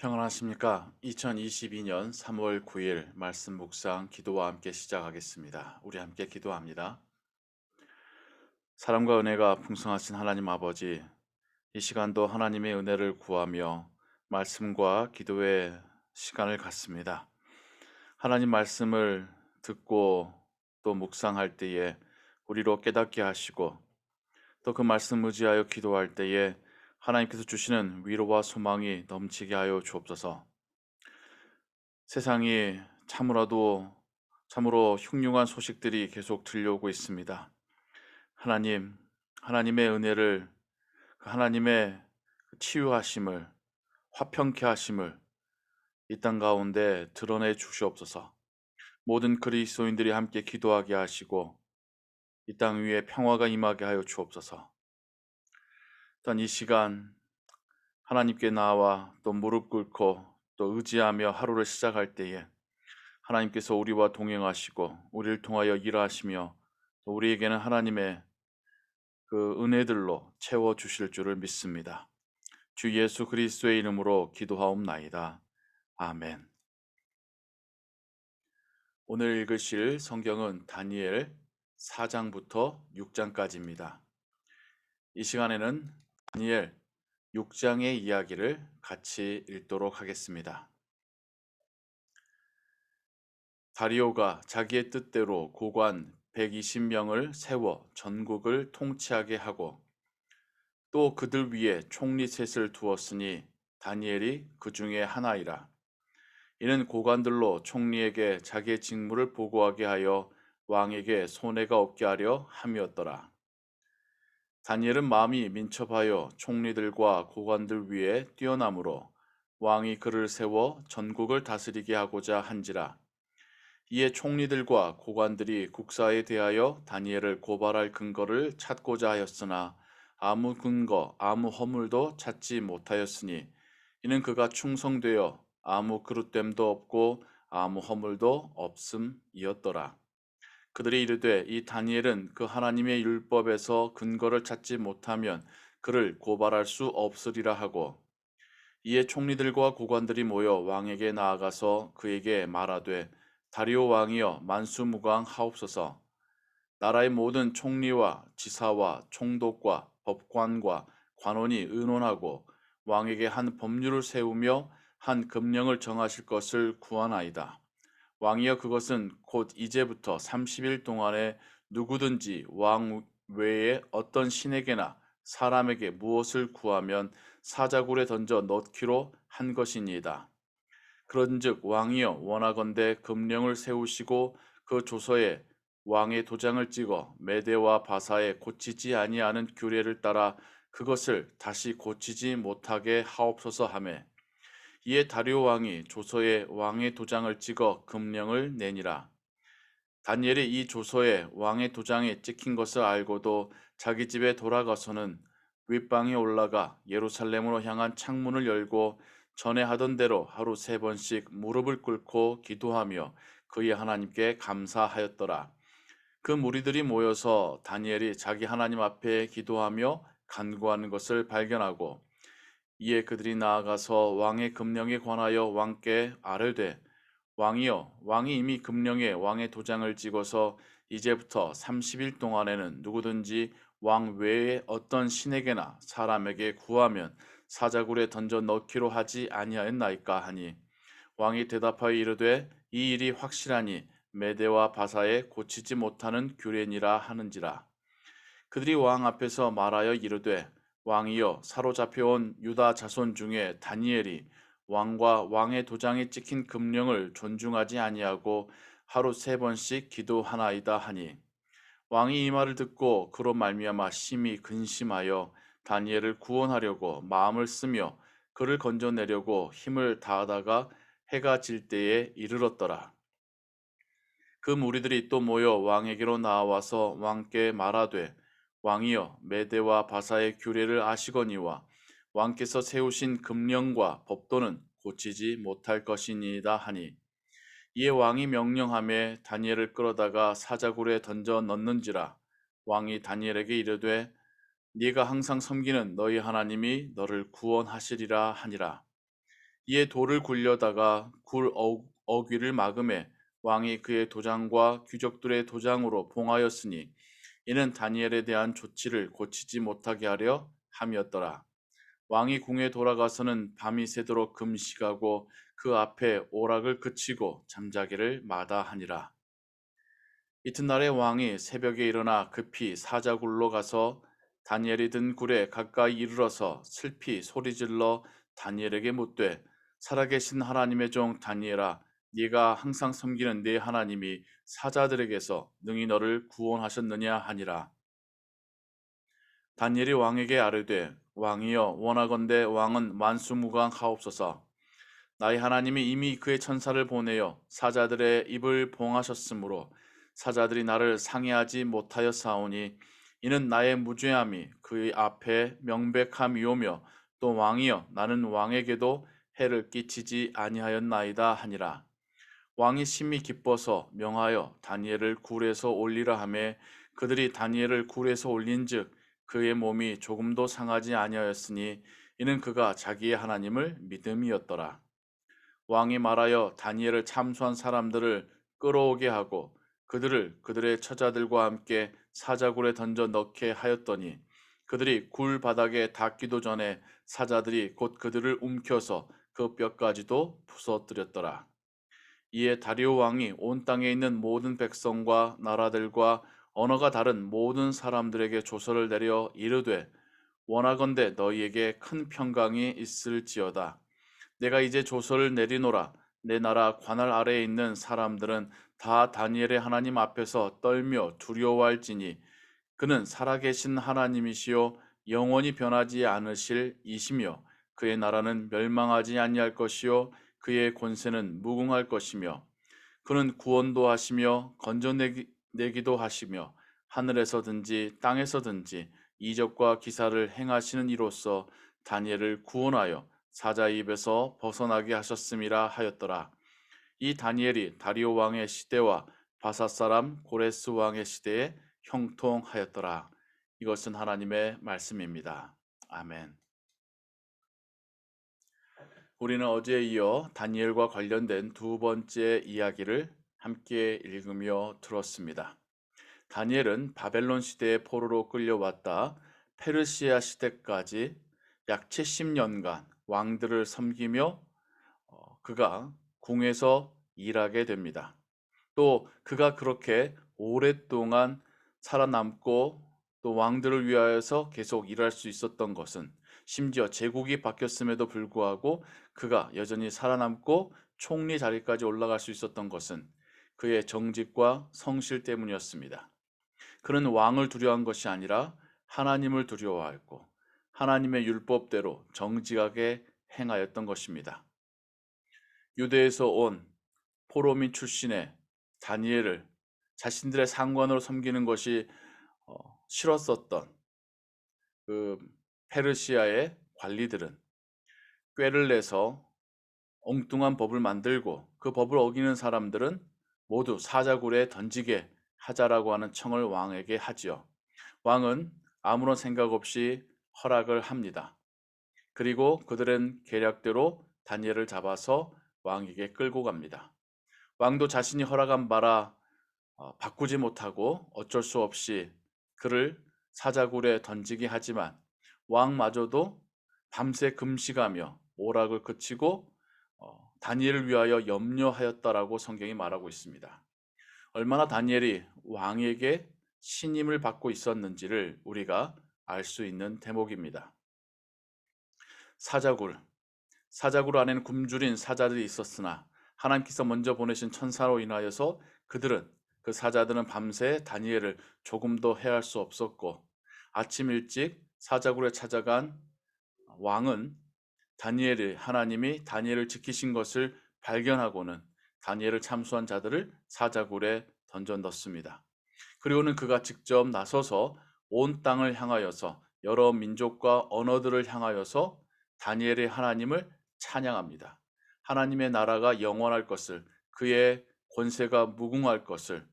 평안하십니까? 2022년 3월 9일 말씀 묵상 기도와 함께 시작하겠습니다. 우리 함께 기도합니다. 사랑과 은혜가 풍성하신 하나님 아버지, 이 시간도 하나님의 은혜를 구하며 말씀과 기도의 시간을 갖습니다. 하나님 말씀을 듣고 또 묵상할 때에 우리로 깨닫게 하시고 또 그 말씀 의지하여 기도할 때에 하나님께서 주시는 위로와 소망이 넘치게 하여 주옵소서. 세상이 참으로 흉흉한 소식들이 계속 들려오고 있습니다. 하나님, 하나님의 은혜를, 그 하나님의 치유하심을, 화평케 하심을 이 땅 가운데 드러내 주시옵소서. 모든 그리스도인들이 함께 기도하게 하시고 이 땅 위에 평화가 임하게 하여 주옵소서. 또한 이 시간 하나님께 나와 또 무릎 꿇고 또 의지하며 하루를 시작할 때에 하나님께서 우리와 동행하시고 우리를 통하여 일하시며 또 우리에게는 하나님의 그 은혜들로 채워 주실 줄을 믿습니다. 주 예수 그리스도의 이름으로 기도하옵나이다. 아멘. 오늘 읽으실 성경은 다니엘 4장부터 6장까지입니다. 이 시간에는 다니엘 6장의 이야기를 같이 읽도록 하겠습니다. 다리오가 자기의 뜻대로 고관 120명을 세워 전국을 통치하게 하고 또 그들 위에 총리 셋을 두었으니 다니엘이 그 중에 하나이라. 이는 고관들로 총리에게 자기의 직무를 보고하게 하여 왕에게 손해가 없게 하려 함이었더라. 다니엘은 마음이 민첩하여 총리들과 고관들 위에 뛰어나므로 왕이 그를 세워 전국을 다스리게 하고자 한지라. 이에 총리들과 고관들이 국사에 대하여 다니엘을 고발할 근거를 찾고자 하였으나 아무 근거, 아무 허물도 찾지 못하였으니 이는 그가 충성되어 아무 그릇됨도 없고 아무 허물도 없음이었더라. 그들이 이르되 이 다니엘은 그 하나님의 율법에서 근거를 찾지 못하면 그를 고발할 수 없으리라 하고 이에 총리들과 고관들이 모여 왕에게 나아가서 그에게 말하되 다리오 왕이여 만수무강하옵소서. 나라의 모든 총리와 지사와 총독과 법관과 관원이 의논하고 왕에게 한 법률을 세우며 한 금령을 정하실 것을 구하나이다. 왕이여 그것은 곧 이제부터 30일 동안에 누구든지 왕 외에 어떤 신에게나 사람에게 무엇을 구하면 사자굴에 던져 넣기로 한 것이니이다. 그런즉 왕이여 원하건대 금령을 세우시고 그 조서에 왕의 도장을 찍어 메대와 바사에 고치지 아니하는 규례를 따라 그것을 다시 고치지 못하게 하옵소서 하매 이에 다리오 왕이 조서에 왕의 도장을 찍어 금령을 내니라. 다니엘이 이 조서에 왕의 도장이 찍힌 것을 알고도 자기 집에 돌아가서는 윗방에 올라가 예루살렘으로 향한 창문을 열고 전에 하던 대로 하루 3번씩 무릎을 꿇고 기도하며 그의 하나님께 감사하였더라. 그 무리들이 모여서 다니엘이 자기 하나님 앞에 기도하며 간구하는 것을 발견하고 이에 그들이 나아가서 왕의 금령에 관하여 왕께 아뢰되 왕이여 왕이 이미 금령에 왕의 도장을 찍어서 이제부터 30일 동안에는 누구든지 왕 외에 어떤 신에게나 사람에게 구하면 사자굴에 던져 넣기로 하지 아니하였나이까 하니 왕이 대답하여 이르되 이 일이 확실하니 메대와 바사에 고치지 못하는 규례니라 하는지라. 그들이 왕 앞에서 말하여 이르되 왕이여 사로잡혀온 유다 자손 중에 다니엘이 왕과 왕의 도장에 찍힌 금령을 존중하지 아니하고 하루 3번씩 기도하나이다 하니 왕이 이 말을 듣고 그로 말미암아 심히 근심하여 다니엘을 구원하려고 마음을 쓰며 그를 건져내려고 힘을 다하다가 해가 질 때에 이르렀더라. 그 무리들이 또 모여 왕에게로 나와서 왕께 말하되 왕이여 메대와 바사의 규례를 아시거니와 왕께서 세우신 금령과 법도는 고치지 못할 것이니이다 하니 이에 왕이 명령하며 다니엘을 끌어다가 사자굴에 던져 넣는지라. 왕이 다니엘에게 이르되 네가 항상 섬기는 너희 하나님이 너를 구원하시리라 하니라. 이에 돌을 굴려다가 굴 어귀를 막음에 왕이 그의 도장과 귀족들의 도장으로 봉하였으니 이는 다니엘에 대한 조치를 고치지 못하게 하려 함이었더라. 왕이 궁에 돌아가서는 밤이 새도록 금식하고 그 앞에 오락을 그치고 잠자기를 마다하니라. 이튿날에 왕이 새벽에 일어나 급히 사자굴로 가서 다니엘이 든 굴에 가까이 이르러서 슬피 소리질러 다니엘에게 묻되 살아계신 하나님의 종 다니엘아 네가 항상 섬기는 네 하나님이 사자들에게서 능히 너를 구원하셨느냐 하니라. 다니엘이 왕에게 아뢰되 왕이여 원하건대 왕은 만수무강하옵소서. 나의 하나님이 이미 그의 천사를 보내어 사자들의 입을 봉하셨으므로 사자들이 나를 상해하지 못하였사오니 이는 나의 무죄함이 그의 앞에 명백함이오며 또 왕이여 나는 왕에게도 해를 끼치지 아니하였나이다 하니라. 왕이 심히 기뻐서 명하여 다니엘을 굴에서 올리라 하매 그들이 다니엘을 굴에서 올린즉 그의 몸이 조금도 상하지 아니하였으니 이는 그가 자기의 하나님을 믿음이었더라. 왕이 말하여 다니엘을 참수한 사람들을 끌어오게 하고 그들을 그들의 처자들과 함께 사자굴에 던져 넣게 하였더니 그들이 굴 바닥에 닿기도 전에 사자들이 곧 그들을 움켜서 그 뼈까지도 부서뜨렸더라. 이에 다리오 왕이 온 땅에 있는 모든 백성과 나라들과 언어가 다른 모든 사람들에게 조서를 내려 이르되 원하건대 너희에게 큰 평강이 있을지어다. 내가 이제 조서를 내리노라. 내 나라 관할 아래에 있는 사람들은 다 다니엘의 하나님 앞에서 떨며 두려워할지니 그는 살아계신 하나님이시요 영원히 변하지 않으실 이시며 그의 나라는 멸망하지 아니할 것이요 그의 권세는 무궁할 것이며 그는 구원도 하시며 건져내기도 하시며 하늘에서든지 땅에서든지 이적과 기사를 행하시는 이로써 다니엘을 구원하여 사자의 입에서 벗어나게 하셨음이라 하였더라. 이 다니엘이 다리오 왕의 시대와 바사 사람 고레스 왕의 시대에 형통하였더라. 이것은 하나님의 말씀입니다. 아멘. 우리는 어제에 이어 다니엘과 관련된 두 번째 이야기를 함께 읽으며 들었습니다. 다니엘은 바벨론 시대의 포로로 끌려왔다 페르시아 시대까지 약 70년간 왕들을 섬기며 그가 궁에서 일하게 됩니다. 또 그가 그렇게 오랫동안 살아남고 또 왕들을 위하여서 계속 일할 수 있었던 것은 심지어 제국이 바뀌었음에도 불구하고 그가 여전히 살아남고 총리 자리까지 올라갈 수 있었던 것은 그의 정직과 성실 때문이었습니다. 그는 왕을 두려워한 것이 아니라 하나님을 두려워하였고 하나님의 율법대로 정직하게 행하였던 것입니다. 유대에서 온 포로민 출신의 다니엘을 자신들의 상관으로 섬기는 것이 싫었었던 그 페르시아의 관리들은 꾀를 내서 엉뚱한 법을 만들고 그 법을 어기는 사람들은 모두 사자굴에 던지게 하자라고 하는 청을 왕에게 하지요. 왕은 아무런 생각 없이 허락을 합니다. 그리고 그들은 계략대로 다니엘을 잡아서 왕에게 끌고 갑니다. 왕도 자신이 허락한 바라 바꾸지 못하고 어쩔 수 없이 그를 사자굴에 던지게 하지만 왕마저도 밤새 금식하며 오락을 그치고 다니엘을 위하여 염려하였다라고 성경이 말하고 있습니다. 얼마나 다니엘이 왕에게 신임을 받고 있었는지를 우리가 알 수 있는 대목입니다. 사자굴 안에는 굶주린 사자들이 있었으나 하나님께서 먼저 보내신 천사로 인하여서 그 사자들은 밤새 다니엘을 조금도 해할 수 없었고 아침 일찍 사자굴에 찾아간 왕은 하나님이 다니엘을 지키신 것을 발견하고는 다니엘을 참수한 자들을 사자굴에 던져 넣습니다. 그리고는 그가 직접 나서서 온 땅을 향하여서 여러 민족과 언어들을 향하여서 다니엘의 하나님을 찬양합니다. 하나님의 나라가 영원할 것을, 그의 권세가 무궁할 것을,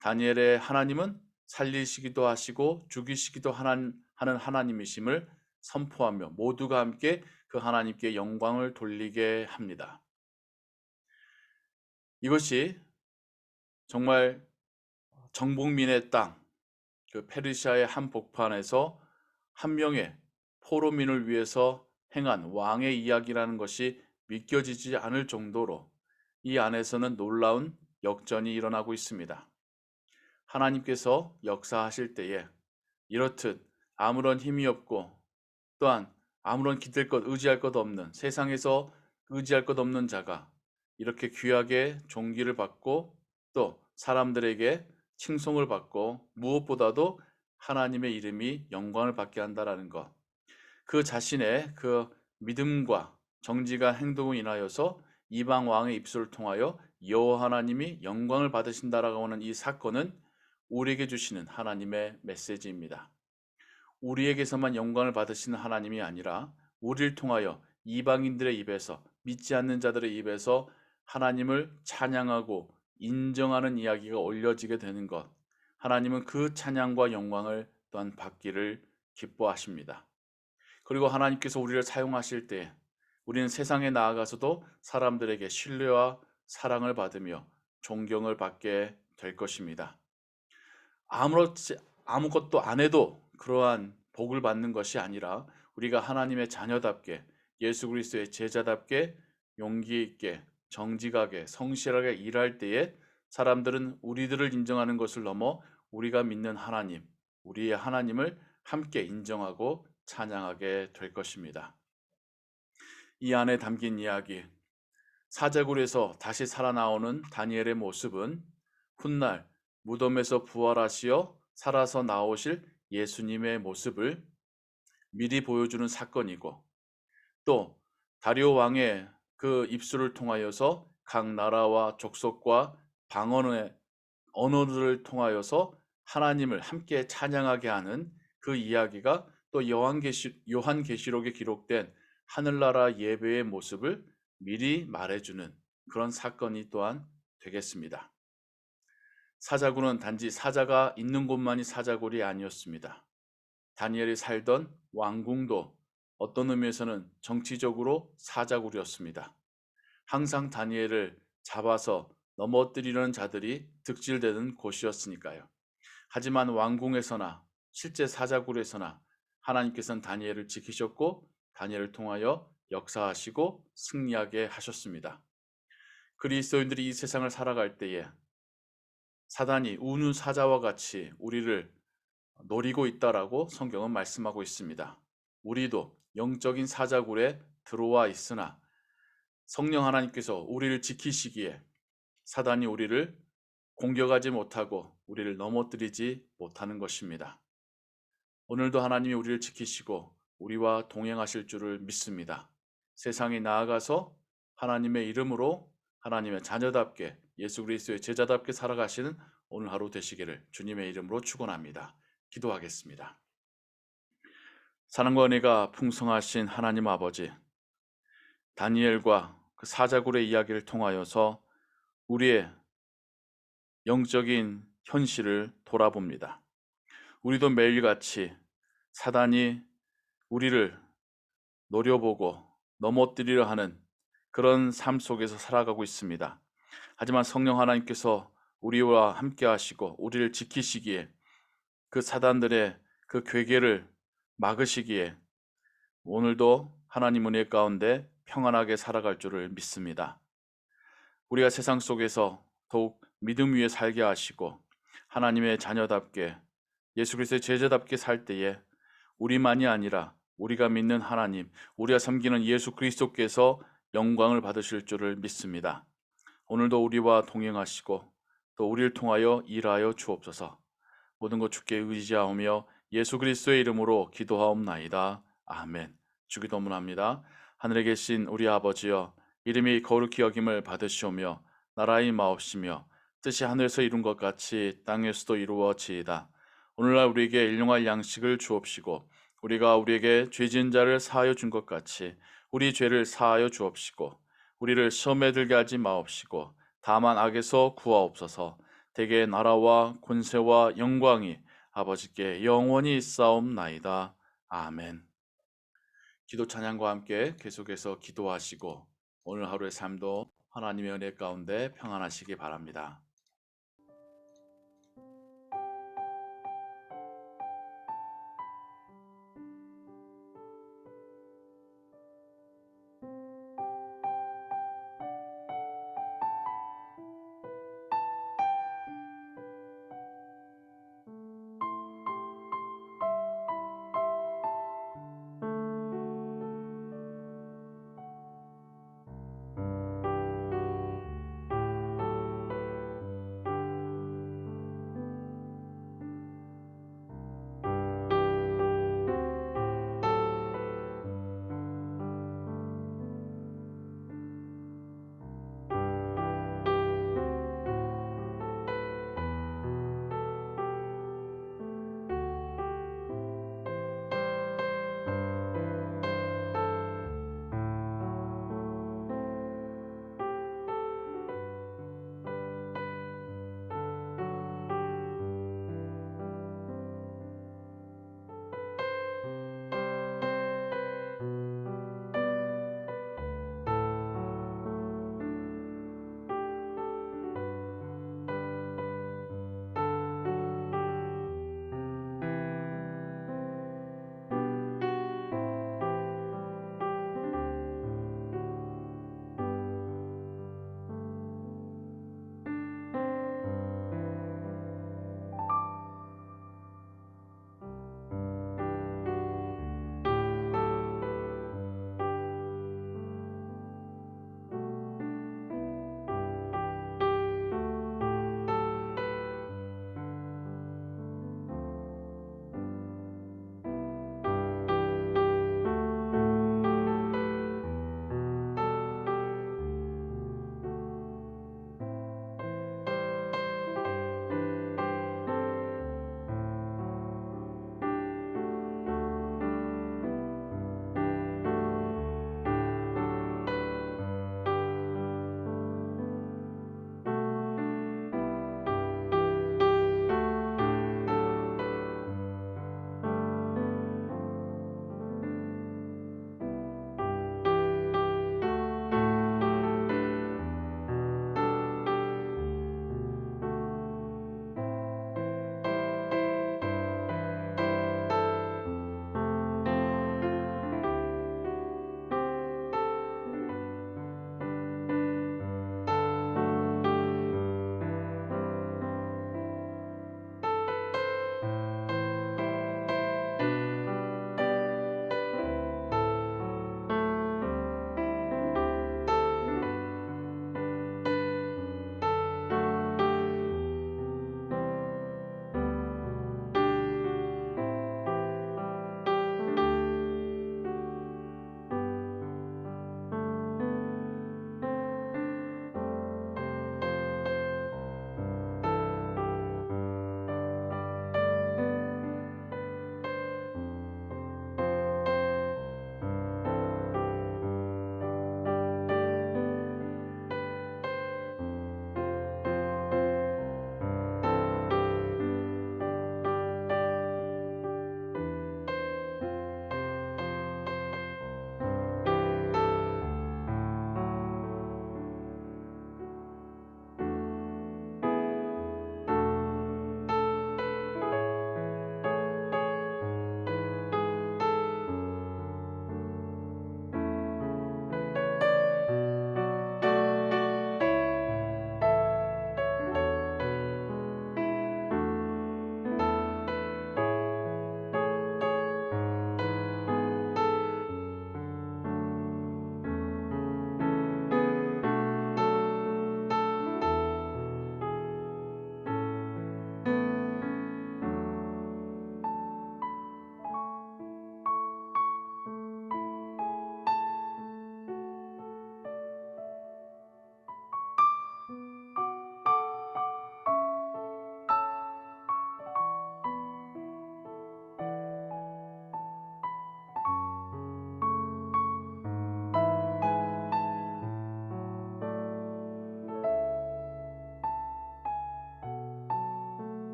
다니엘의 하나님은 살리시기도 하시고 죽이시기도 하는 하나님이심을 선포하며 모두가 함께 그 하나님께 영광을 돌리게 합니다. 이것이 정말 정복민의 땅, 그 페르시아의 한복판에서 한 명의 포로민을 위해서 행한 왕의 이야기라는 것이 믿겨지지 않을 정도로 이 안에서는 놀라운 역전이 일어나고 있습니다. 하나님께서 역사하실 때에 이렇듯 아무런 힘이 없고 또한 아무런 기댈 것, 의지할 것 없는, 세상에서 의지할 것 없는 자가 이렇게 귀하게 존귀를 받고 또 사람들에게 칭송을 받고 무엇보다도 하나님의 이름이 영광을 받게 한다라는 것. 그 자신의 그 믿음과 정직한 행동을 인하여서 이방 왕의 입술을 통하여 여호와 하나님이 영광을 받으신다라고 하는 이 사건은 우리에게 주시는 하나님의 메시지입니다. 우리에게서만 영광을 받으시는 하나님이 아니라 우리를 통하여 이방인들의 입에서, 믿지 않는 자들의 입에서 하나님을 찬양하고 인정하는 이야기가 올려지게 되는 것. 하나님은 그 찬양과 영광을 또한 받기를 기뻐하십니다. 그리고 하나님께서 우리를 사용하실 때 우리는 세상에 나아가서도 사람들에게 신뢰와 사랑을 받으며 존경을 받게 될 것입니다. 아무것도 안 해도 그러한 복을 받는 것이 아니라 우리가 하나님의 자녀답게 예수 그리스도의 제자답게 용기 있게 정직하게 성실하게 일할 때에 사람들은 우리들을 인정하는 것을 넘어 우리가 믿는 하나님, 우리의 하나님을 함께 인정하고 찬양하게 될 것입니다. 이 안에 담긴 이야기, 사자굴에서 다시 살아나오는 다니엘의 모습은 훗날 무덤에서 부활하시어 살아서 나오실 예수님의 모습을 미리 보여주는 사건이고 또 다리오 왕의 그 입술을 통하여서 각 나라와 족속과 방언의 언어들을 통하여서 하나님을 함께 찬양하게 하는 그 이야기가 또 요한계시록에 기록된 하늘나라 예배의 모습을 미리 말해주는 그런 사건이 또한 되겠습니다. 사자굴은 단지 사자가 있는 곳만이 사자굴이 아니었습니다. 다니엘이 살던 왕궁도 어떤 의미에서는 정치적으로 사자굴이었습니다. 항상 다니엘을 잡아서 넘어뜨리려는 자들이 득실되는 곳이었으니까요. 하지만 왕궁에서나 실제 사자굴에서나 하나님께서는 다니엘을 지키셨고 다니엘을 통하여 역사하시고 승리하게 하셨습니다. 그리스도인들이 이 세상을 살아갈 때에 사단이 우는 사자와 같이 우리를 노리고 있다라고 성경은 말씀하고 있습니다. 우리도 영적인 사자굴에 들어와 있으나 성령 하나님께서 우리를 지키시기에 사단이 우리를 공격하지 못하고 우리를 넘어뜨리지 못하는 것입니다. 오늘도 하나님이 우리를 지키시고 우리와 동행하실 줄을 믿습니다. 세상에 나아가서 하나님의 이름으로 하나님의 자녀답게 예수 그리스도의 제자답게 살아가시는 오늘 하루 되시기를 주님의 이름으로 축원합니다. 기도하겠습니다. 사랑과 은혜가 풍성하신 하나님 아버지, 다니엘과 그 사자굴의 이야기를 통하여서 우리의 영적인 현실을 돌아봅니다. 우리도 매일같이 사단이 우리를 노려보고 넘어뜨리려 하는 그런 삶 속에서 살아가고 있습니다. 하지만 성령 하나님께서 우리와 함께 하시고 우리를 지키시기에 그 사단들의 그 괴계를 막으시기에 오늘도 하나님 은혜 가운데 평안하게 살아갈 줄을 믿습니다. 우리가 세상 속에서 더욱 믿음 위에 살게 하시고 하나님의 자녀답게 예수 그리스도의 제자답게 살 때에 우리만이 아니라 우리가 믿는 하나님, 우리가 섬기는 예수 그리스도께서 영광을 받으실 줄을 믿습니다. 오늘도 우리와 동행하시고 또 우리를 통하여 일하여 주옵소서. 모든 것 주께 의지하오며 예수 그리스도의 이름으로 기도하옵나이다. 아멘. 주기도문합니다. 하늘에 계신 우리 아버지여, 이름이 거룩히 여김을 받으시오며 나라의 마옵시며 뜻이 하늘에서 이룬 것 같이 땅에서도 이루어지이다. 오늘날 우리에게 일용할 양식을 주옵시고 우리가 우리에게 죄 지은 자를 사하여 준 것 같이 우리 죄를 사하여 주옵시고 우리를 시험에 들게 하지 마옵시고 다만 악에서 구하옵소서. 대개 나라와 권세와 영광이 아버지께 영원히 있사옵나이다. 아멘. 기도 찬양과 함께 계속해서 기도하시고 오늘 하루의 삶도 하나님의 은혜 가운데 평안하시기 바랍니다.